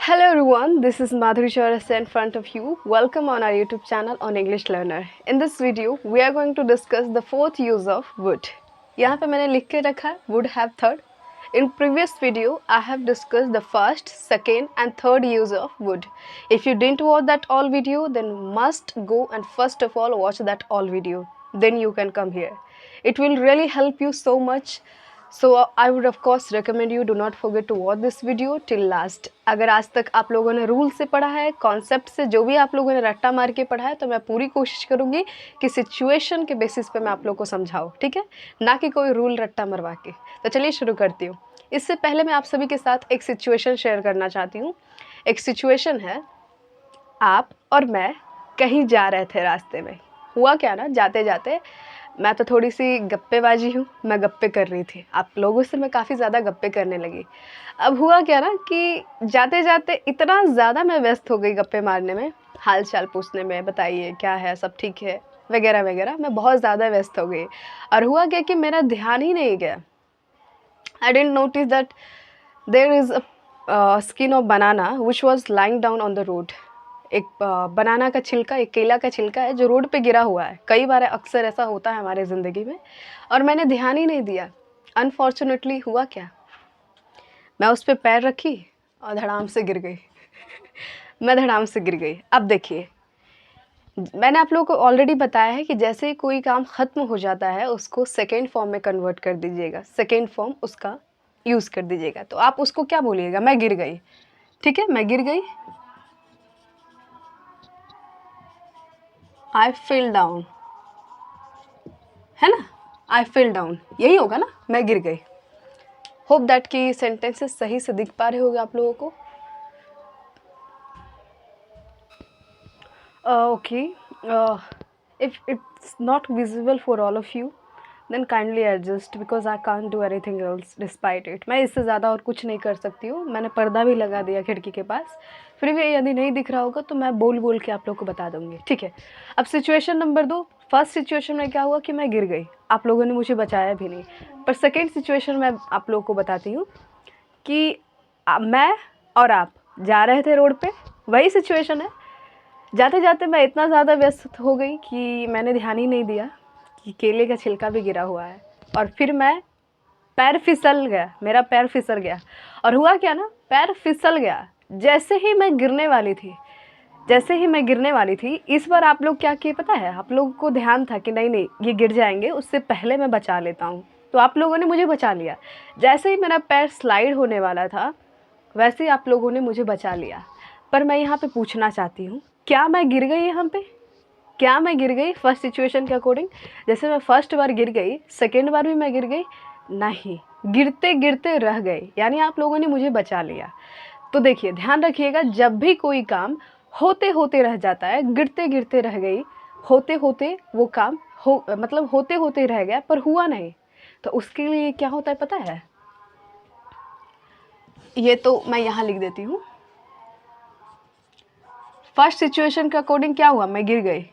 Hello everyone, this is Madhuri Chaurasia in front of you. Welcome on our YouTube channel on English Learner. In this video, we are going to discuss the fourth use of would. यहाँ पे मैंने लिख के रखा है would have third. In previous video, I have discussed the first, second and third use of would. If you didn't watch that all video, then must go and first of all watch that all video. Then you can come here. It will really help you so much. So I would of course recommend you do not forget to watch this video till last. अगर आज तक आप लोगों ने rule से पढ़ा है, concept से जो भी आप लोगों ने रट्टा मार के पढ़ा है, तो मैं पूरी कोशिश करूँगी कि सिचुएशन के बेसिस पे मैं आप लोगों को समझाऊँ, ठीक है, ना कि कोई रूल रट्टा मरवा के। तो चलिए शुरू करती हूँ। इससे पहले मैं आप सभी के साथ एक सिचुएशन शेयर करना चाहती हूँ। एक सिचुएशन है, आप और मैं कहीं जा रहे थे, रास्ते में हुआ क्या ना, जाते जाते मैं तो थोड़ी सी गप्पेबाजी हूँ, मैं गप्पे कर रही थी, आप लोगों से मैं काफ़ी ज़्यादा गप्पे करने लगी। अब हुआ क्या ना कि जाते जाते इतना ज़्यादा मैं व्यस्त हो गई गप्पे मारने में, हाल चाल पूछने में, बताइए क्या है, सब ठीक है वगैरह वगैरह, मैं बहुत ज़्यादा व्यस्त हो गई। और हुआ क्या कि मेरा ध्यान ही नहीं गया। I didn't notice that there is a skin of banana which was lying down on the road. एक बनाना का छिलका, एक केला का छिलका है जो रोड पे गिरा हुआ है। कई बार अक्सर ऐसा होता है हमारे ज़िंदगी में, और मैंने ध्यान ही नहीं दिया। अनफॉर्चुनेटली हुआ क्या, मैं उस पर पैर रखी और धड़ाम से गिर गई। मैं धड़ाम से गिर गई। अब देखिए, मैंने आप लोगों को ऑलरेडी बताया है कि जैसे ही कोई काम ख़त्म हो जाता है उसको सेकेंड फॉर्म में कन्वर्ट कर दीजिएगा, सेकेंड फॉर्म उसका यूज़ कर दीजिएगा। तो आप उसको क्या बोलिएगा, मैं गिर गई, ठीक है, मैं गिर गई, आई फील डाउन, है ना, आई फील डाउन, यही होगा ना, मैं गिर गई। होप दैट कि सेंटेंसेस सही से दिख पा रहे होंगे आप लोगों को। Okay, if it's not visible for all of you then kindly adjust, because I can't do anything else despite it. मैं इससे ज़्यादा और कुछ नहीं कर सकती हूँ। मैंने पर्दा भी लगा दिया खिड़की के पास, फिर भी यदि नहीं दिख रहा होगा तो मैं बोल बोल के आप लोग को बता दूँगी, ठीक है। अब सिचुएशन नंबर 2, फर्स्ट सिचुएशन में क्या हुआ कि मैं गिर गई, आप लोगों ने मुझे बचाया भी नहीं। पर सेकेंड सिचुएशन में आप लोगों को बताती हूँ कि मैं और आप जा रहे थे रोड पे, वही सिचुएशन है। जाते जाते मैं इतना ज़्यादा व्यस्त हो गई कि मैंने ध्यान ही नहीं दिया कि केले का छिलका भी गिरा हुआ है, और फिर मैं पैर फिसल गया, मेरा पैर फिसल गया। और हुआ क्या ना, पैर फिसल गया, जैसे ही मैं गिरने वाली थी, जैसे ही मैं गिरने वाली थी, इस बार आप लोग क्या किए पता है, आप लोगों को ध्यान था कि नहीं नहीं ये गिर जाएंगे, उससे पहले मैं बचा लेता हूँ, तो आप लोगों ने मुझे बचा लिया। जैसे ही मेरा पैर स्लाइड होने वाला था वैसे ही आप लोगों ने मुझे बचा लिया। पर मैं यहाँ पे पूछना चाहती हूँ, क्या मैं गिर गई यहाँ पे, क्या मैं गिर गई फर्स्ट सिचुएशन के अकॉर्डिंग? जैसे मैं फर्स्ट बार गिर गई, सेकेंड बार भी मैं गिर गई? नहीं, गिरते गिरते रह गई, यानी आप लोगों ने मुझे बचा लिया। तो देखिए, ध्यान रखिएगा, जब भी कोई काम होते होते रह जाता है, गिरते गिरते रह गई, होते होते वो काम हो, मतलब होते होते रह गया पर हुआ नहीं, तो उसके लिए क्या होता है पता है? ये तो मैं यहाँ लिख देती हूँ। फर्स्ट सिचुएशन के अकॉर्डिंग क्या हुआ, मैं गिर गई,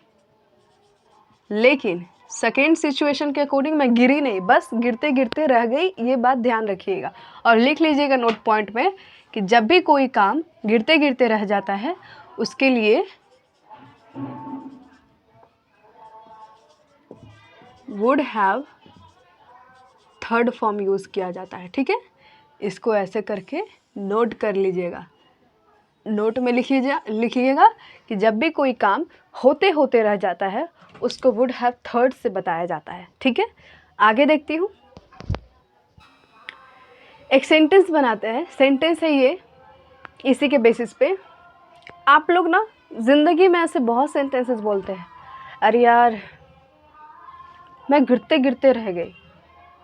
लेकिन सेकेंड सिचुएशन के अकॉर्डिंग मैं गिरी नहीं, बस गिरते गिरते रह गई। ये बात ध्यान रखिएगा और लिख लीजिएगा नोट पॉइंट में कि जब भी कोई काम गिरते गिरते रह जाता है उसके लिए would have third form use किया जाता है, ठीक है। इसको ऐसे करके नोट कर लीजिएगा, नोट में लिखिएगा कि जब भी कोई काम होते होते रह जाता है उसको वुड हैव थर्ड से बताया जाता है, ठीक है। आगे देखती हूँ, एक सेंटेंस बनाते हैं। सेंटेंस है ये, इसी के बेसिस पे आप लोग ना ज़िंदगी में ऐसे बहुत सेंटेंसेस बोलते हैं, अरे यार मैं गिरते गिरते रह गई,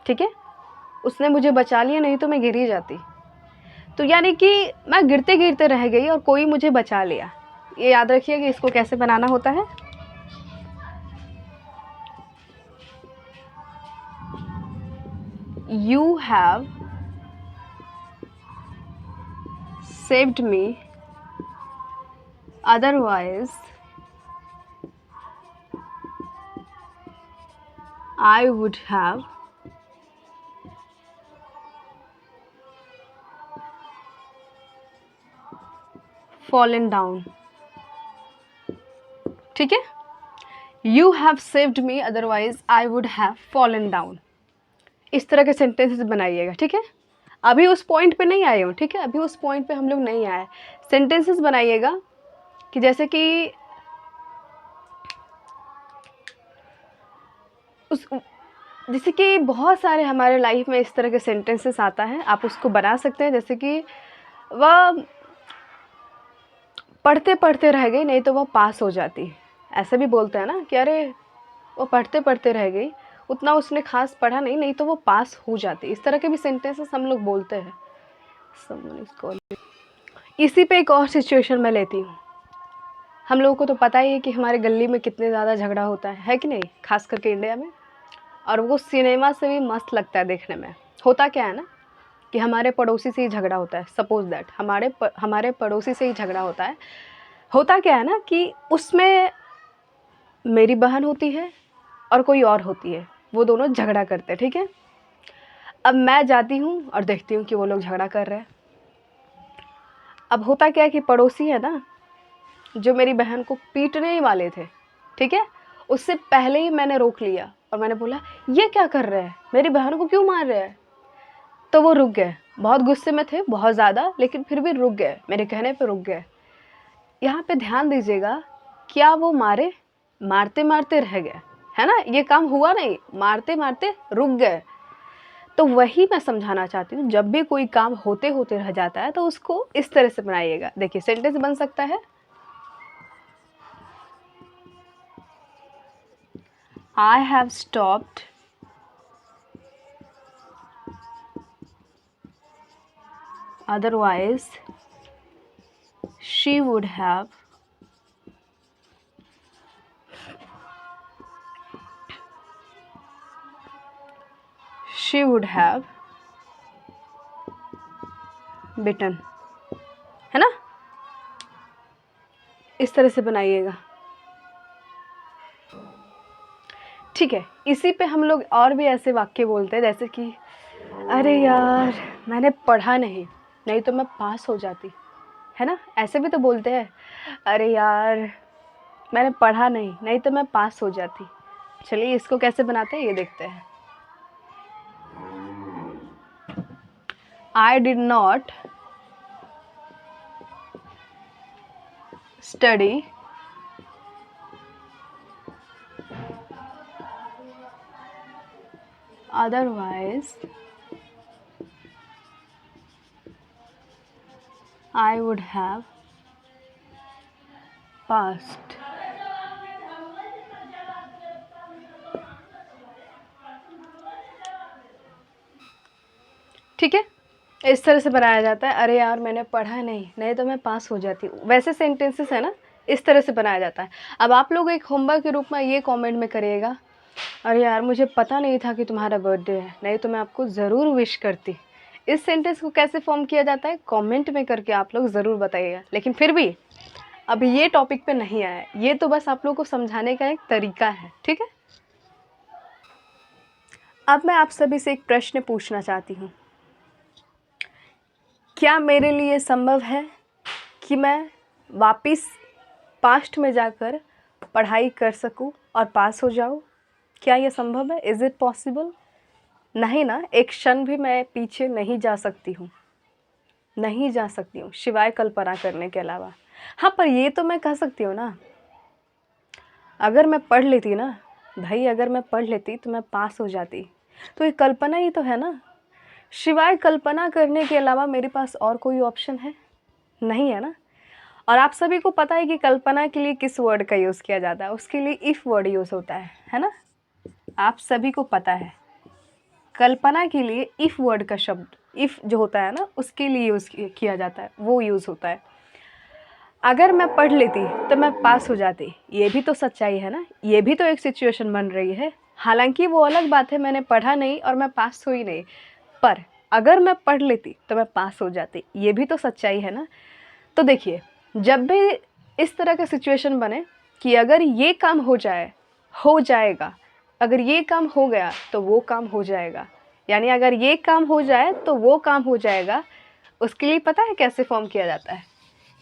ठीक है, उसने मुझे बचा लिया, नहीं तो मैं गिर ही जाती। तो यानी कि मैं गिरते गिरते रह गई और कोई मुझे बचा लिया। ये याद रखिए कि इसको कैसे बनाना होता है। You have saved me, otherwise I would have fallen down, ठीक है। You have saved me, otherwise I would have fallen down। इस तरह के सेंटेंसेस बनाइएगा, ठीक है। अभी उस पॉइंट पे नहीं आए हो, ठीक है, अभी उस पॉइंट पे हम लोग नहीं आए। सेंटेंसेस बनाइएगा कि जैसे कि बहुत सारे हमारे लाइफ में इस तरह के सेंटेंसेस आता है, आप उसको बना सकते हैं। जैसे कि वह पढ़ते पढ़ते रह गई, नहीं तो वह पास हो जाती। ऐसा भी बोलते हैं ना कि अरे वो पढ़ते पढ़ते रह गई, उतना उसने खास पढ़ा नहीं, नहीं तो वो पास हो जाती। इस तरह के भी सेंटेंसेस हम लोग बोलते हैं। इसी पे एक और सिचुएशन मैं लेती हूँ। हम लोगों को तो पता ही है कि हमारे गली में कितने ज़्यादा झगड़ा होता है कि नहीं, खास करके इंडिया में। और वो सिनेमा से भी मस्त लगता है देखने में। होता क्या है ना कि हमारे पड़ोसी से ही झगड़ा होता है। सपोज दैट हमारे पड़ोसी से ही झगड़ा होता है। होता क्या है ना कि उसमें मेरी बहन होती है और कोई और होती है, वो दोनों झगड़ा करते हैं, ठीक है। अब मैं जाती हूँ और देखती हूँ कि वो लोग झगड़ा कर रहे हैं। अब होता क्या है कि पड़ोसी है ना, जो मेरी बहन को पीटने ही वाले थे, ठीक है, उससे पहले ही मैंने रोक लिया और मैंने बोला ये क्या कर रहे हैं, मेरी बहन को क्यों मार रहे हैं। तो वो रुक गए। बहुत गुस्से में थे, बहुत ज़्यादा, लेकिन फिर भी रुक गए, मेरे कहने पे रुक गए। यहाँ पे ध्यान दीजिएगा, क्या वो मारते मारते रह गए, है ना, ये काम हुआ नहीं, मारते मारते रुक गए। तो वही मैं समझाना चाहती हूँ, जब भी कोई काम होते होते रह जाता है तो उसको इस तरह से बनाइएगा। देखिए सेंटेंस बन सकता है, I have stopped otherwise she would have bitten, है ना। इस तरह से बनाइएगा, ठीक है। इसी पे हम लोग और भी ऐसे वाक्य बोलते हैं, जैसे कि अरे यार मैंने पढ़ा नहीं, नहीं तो मैं पास हो जाती, है ना। ऐसे भी तो बोलते हैं, अरे यार मैंने पढ़ा नहीं, नहीं तो मैं पास हो जाती। चलिए इसको कैसे बनाते हैं ये देखते हैं। I did not study otherwise I would have passed। ठीक है, इस तरह से बनाया जाता है। अरे यार मैंने पढ़ा नहीं, नहीं तो मैं पास हो जाती हूँ। वैसे सेंटेंसेस है ना, इस तरह से बनाया जाता है। अब आप लोग एक होमवर्क के रूप में ये कमेंट में करिएगा, अरे यार मुझे पता नहीं था कि तुम्हारा बर्थडे है, नहीं तो मैं आपको ज़रूर विश करती। इस सेंटेंस को कैसे फॉर्म किया जाता है कमेंट में करके आप लोग ज़रूर बताइएगा। लेकिन फिर भी अभी ये टॉपिक पे नहीं आया है, ये तो बस आप लोग को समझाने का एक तरीका है, ठीक है। अब मैं आप सभी से एक प्रश्न पूछना चाहती हूँ, क्या मेरे लिए संभव है कि मैं वापस पास्ट में जाकर पढ़ाई कर सकूं और पास हो जाऊं? क्या ये संभव है? Is it possible? नहीं ना, एक क्षण भी मैं पीछे नहीं जा सकती हूँ, नहीं जा सकती हूँ सिवाय कल्पना करने के अलावा। हाँ, पर ये तो मैं कह सकती हूँ ना, अगर मैं पढ़ लेती ना भाई, अगर मैं पढ़ लेती तो मैं पास हो जाती। तो ये कल्पना ही तो है ना। सिवाय कल्पना करने के अलावा मेरे पास और कोई ऑप्शन है नहीं, है ना। और आप सभी को पता है कि कल्पना के लिए किस वर्ड का यूज़ किया जाता है, उसके लिए इफ़ वर्ड यूज़ होता है ना। आप सभी को पता है कल्पना के लिए इफ़ वर्ड का शब्द, इफ़ जो होता है ना, उसके लिए यूज़ किया जाता है, वो यूज़ होता है। अगर मैं पढ़ लेती तो मैं पास हो जाती, ये भी तो सच्चाई है ना, ये भी तो एक सिचुएशन बन रही है। हालांकि वो अलग बात है, मैंने पढ़ा नहीं और मैं पास हुई नहीं, पर अगर मैं पढ़ लेती तो मैं पास हो जाती, ये भी तो सच्चाई है ना। तो देखिए, जब भी इस तरह का सिचुएशन बने कि अगर ये काम हो जाए, हो जाएगा, अगर ये काम हो गया तो वो काम हो जाएगा, यानी अगर ये काम हो जाए तो वो काम हो जाएगा, उसके लिए पता है कैसे फॉर्म किया जाता है?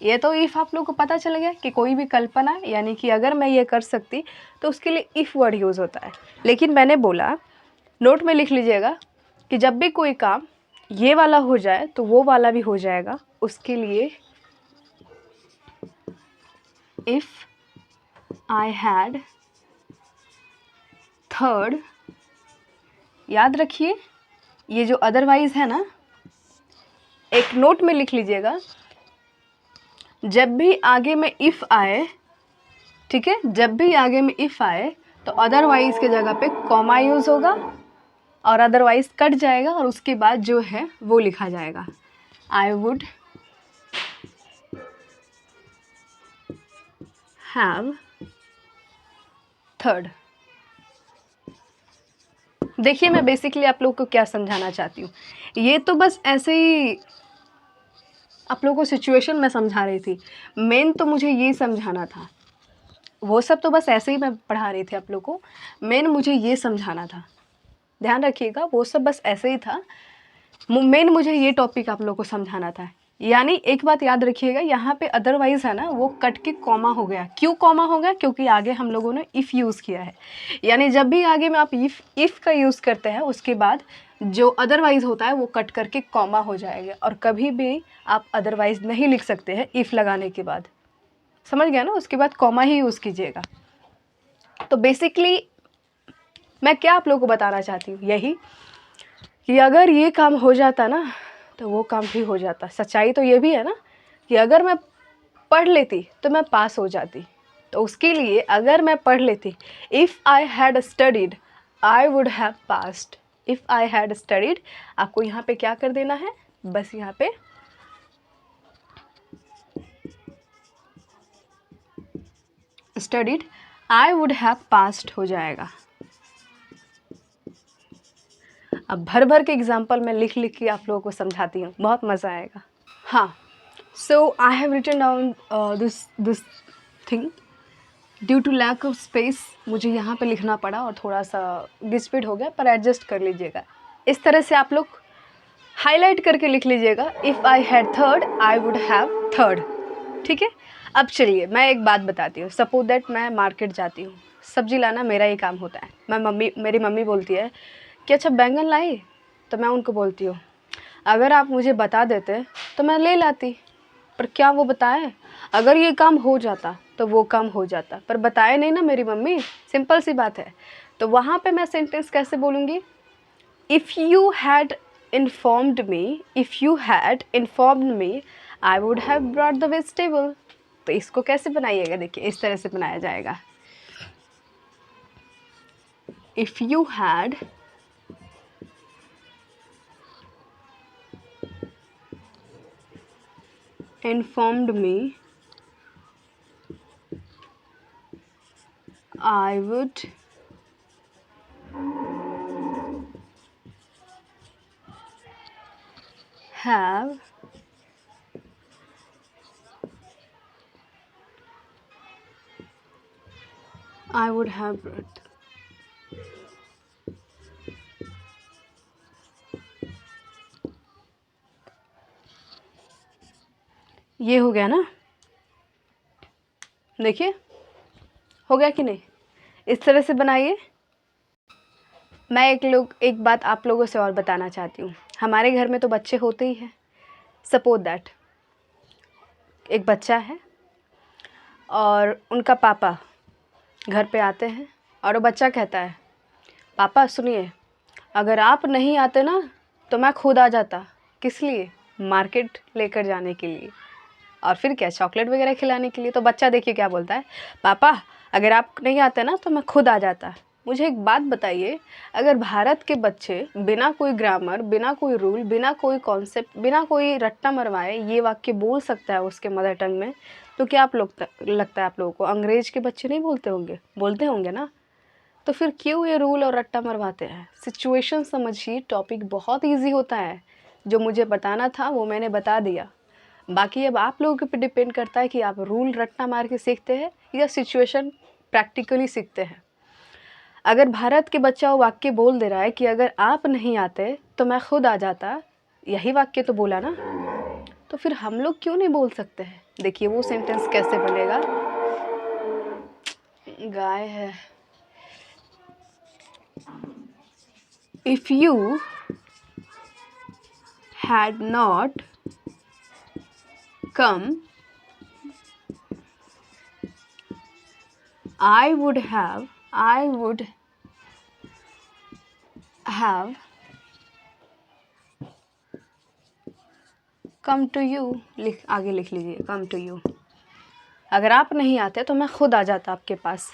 ये तो इफ़ आप लोग को पता चल गया कि कोई भी कल्पना, यानी कि अगर मैं ये कर सकती तो उसके लिए इफ़ वर्ड यूज़ होता है। लेकिन मैंने बोला, नोट में लिख लीजिएगा कि जब भी कोई काम ये वाला हो जाए तो वो वाला भी हो जाएगा, उसके लिए इफ़ आई हैड थर्ड, याद रखिए ये जो अदरवाइज़ है ना, एक नोट में लिख लीजिएगा, जब भी आगे में इफ़ आए, ठीक है, जब भी आगे में इफ़ आए तो अदरवाइज़ के जगह पे कॉमा यूज़ होगा और अदरवाइज़ कट जाएगा और उसके बाद जो है वो लिखा जाएगा, आई वुड हैव थर्ड। देखिए मैं बेसिकली आप लोग को क्या समझाना चाहती हूँ, ये तो बस ऐसे ही आप लोगों को सिचुएशन में समझा रही थी, मेन तो मुझे ये समझाना था। वो सब तो बस ऐसे ही मैं पढ़ा रही थी आप लोग को, मेन मुझे ये समझाना था, ध्यान रखिएगा, वो सब बस ऐसे ही था, मेन मुझे ये टॉपिक आप लोग को समझाना था। यानी एक बात याद रखिएगा, यहाँ पे अदरवाइज़ है ना, वो कट के कॉमा हो गया। क्यों कॉमा हो गया? क्योंकि आगे हम लोगों ने इफ़ यूज़ किया है। यानी जब भी आगे में आप इफ़ का यूज़ करते हैं, उसके बाद जो अदरवाइज़ होता है वो कट करके कॉमा हो जाएगा, और कभी भी आप अदरवाइज़ नहीं लिख सकते हैं इफ़ लगाने के बाद, समझ गया ना? उसके बाद कॉमा ही यूज़ कीजिएगा। तो बेसिकली मैं क्या आप लोगों को बताना चाहती हूँ, यही कि अगर ये काम हो जाता ना तो वो काम भी हो जाता। सच्चाई तो ये भी है ना कि अगर मैं पढ़ लेती तो मैं पास हो जाती, तो उसके लिए अगर मैं पढ़ लेती, if I had studied I would have passed. If I had studied, आपको यहाँ पे क्या कर देना है, बस यहाँ पे studied I would have passed हो जाएगा। अब भर भर के एग्जाम्पल मैं लिख लिख के आप लोगों को समझाती हूँ, बहुत मज़ा आएगा। हाँ, so I have written down this thing due to lack of space. मुझे यहाँ पे लिखना पड़ा और थोड़ा सा डिस्प्यूट हो गया, पर एडजस्ट कर लीजिएगा। इस तरह से आप लोग हाईलाइट करके लिख लीजिएगा, if I had third I would have third, ठीक है। अब चलिए मैं एक बात बताती हूँ। सपोज दैट मैं मार्केट जाती हूँ, सब्जी लाना मेरा ही काम होता है। मेरी मम्मी बोलती है कि अच्छा बैंगन लाई, तो मैं उनको बोलती हूँ अगर आप मुझे बता देते तो मैं ले लाती, पर क्या वो बताए? अगर ये काम हो जाता तो वो काम हो जाता, पर बताए नहीं ना मेरी मम्मी, सिंपल सी बात है। तो वहाँ पे मैं सेंटेंस कैसे बोलूँगी? If you had informed me, if you had informed me I would have brought the vegetable. तो इसको कैसे बनाइएगा? देखिए इस तरह से बनाया जाएगा, if you had informed me I would have brought। ये हो गया ना, देखिए हो गया कि नहीं? इस तरह से बनाइए। मैं एक बात आप लोगों से और बताना चाहती हूँ। हमारे घर में तो बच्चे होते ही हैं। सपोज दैट एक बच्चा है और उनका पापा घर पे आते हैं और वो बच्चा कहता है, पापा सुनिए, अगर आप नहीं आते ना तो मैं खुद आ जाता। किस लिए? मार्केट लेकर जाने के लिए, और फिर क्या, चॉकलेट वगैरह खिलाने के लिए। तो बच्चा देखिए क्या बोलता है, पापा अगर आप नहीं आते ना तो मैं खुद आ जाता। मुझे एक बात बताइए, अगर भारत के बच्चे बिना कोई ग्रामर, बिना कोई रूल, बिना कोई कॉन्सेप्ट, बिना कोई रट्टा मरवाए ये वाक्य बोल सकता है उसके मदर टंग में, तो क्या आप लोग लगता है आप लोगों को अंग्रेज के बच्चे नहीं बोलते होंगे? बोलते होंगे ना। तो फिर क्यों ये रूल और रट्टा मरवाते हैं? सिचुएशन समझिए, टॉपिक बहुत ईजी होता है। जो मुझे बताना था वो मैंने बता दिया। बाकी अब आप लोगों के पे डिपेंड करता है कि आप रूल रट्टा मार के सीखते हैं या सिचुएशन प्रैक्टिकली सीखते हैं। अगर भारत के बच्चा वो वाक्य बोल दे रहा है कि अगर आप नहीं आते तो मैं खुद आ जाता, यही वाक्य तो बोला ना। तो फिर हम लोग क्यों नहीं बोल सकते हैं? देखिए वो सेंटेंस कैसे बनेगा। गाय है। If you had not come I would have come to you। आगे लिख लीजिए come to you। अगर आप नहीं आते तो मैं खुद आ जाता आपके पास।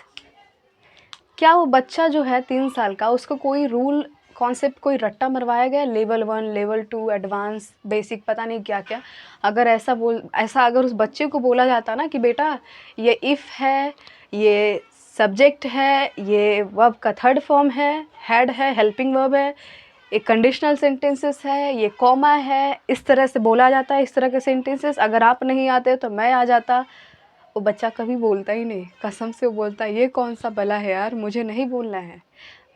क्या वो बच्चा जो है 3 साल का, उसको कोई रूल कॉन्सेप्ट कोई रट्टा मरवाया गया? लेवल 1, लेवल 2, एडवांस, बेसिक, पता नहीं क्या क्या। अगर ऐसा अगर उस बच्चे को बोला जाता ना कि बेटा ये इफ़ है, ये सब्जेक्ट है, ये वर्ब का थर्ड फॉर्म है, हैड है, हेल्पिंग वर्ब है, एक कंडीशनल सेंटेंसेस है, ये कॉमा है, इस तरह से बोला जाता है, इस तरह के सेंटेंसेस। अगर आप नहीं आते तो मैं आ जाता। वो बच्चा कभी बोलता ही नहीं, कसम से वो बोलता है ये कौन सा बला है यार, मुझे नहीं बोलना है।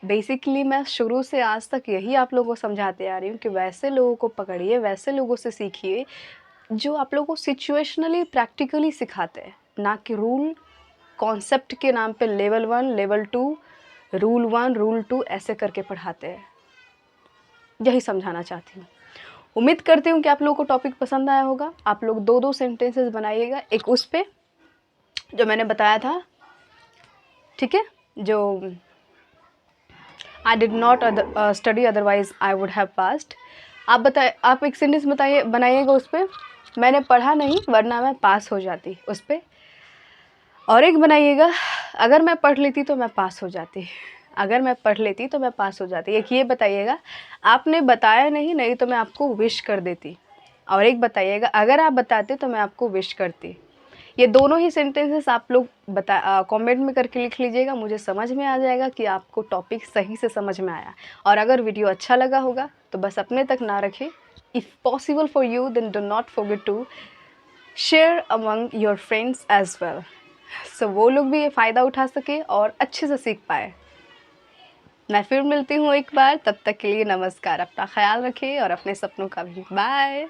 बेसिकली मैं शुरू से आज तक यही आप लोगों को समझाते आ रही हूँ कि वैसे लोगों को पकड़िए, वैसे लोगों से सीखिए जो आप लोगों को सिचुएशनली प्रैक्टिकली सिखाते हैं, ना कि रूल कॉन्सेप्ट के नाम पे लेवल 1, लेवल 2, रूल 1, रूल 2 ऐसे करके पढ़ाते हैं। यही समझाना चाहती हूँ। उम्मीद करती हूँ कि आप लोगों को टॉपिक पसंद आया होगा। आप लोग 2-2 सेंटेंसेस बनाइएगा, एक उस पे जो मैंने बताया था, ठीक है, जो I did not study otherwise I would have passed. आप एक सेंटेंस बनाइएगा उस पर, मैंने पढ़ा नहीं वरना मैं पास हो जाती, उस पर। और एक बनाइएगा, अगर मैं पढ़ लेती तो मैं पास हो जाती, अगर मैं पढ़ लेती तो मैं पास हो जाती। एक ये बताइएगा, आपने बताया नहीं, नहीं तो मैं आपको विश कर देती। और एक बताइएगा, अगर आप बताते तो मैं आपको विश करती। ये दोनों ही सेंटेंसेस आप लोग कमेंट में करके लिख लीजिएगा, मुझे समझ में आ जाएगा कि आपको टॉपिक सही से समझ में आया। और अगर वीडियो अच्छा लगा होगा तो बस अपने तक ना रखें। If possible for you then do not forget to share among your friends as well, so वो लोग भी ये फ़ायदा उठा सके और अच्छे से सीख पाए। मैं फिर मिलती हूँ एक बार, तब तक के लिए नमस्कार। अपना ख्याल रखें और अपने सपनों का भी। बाय।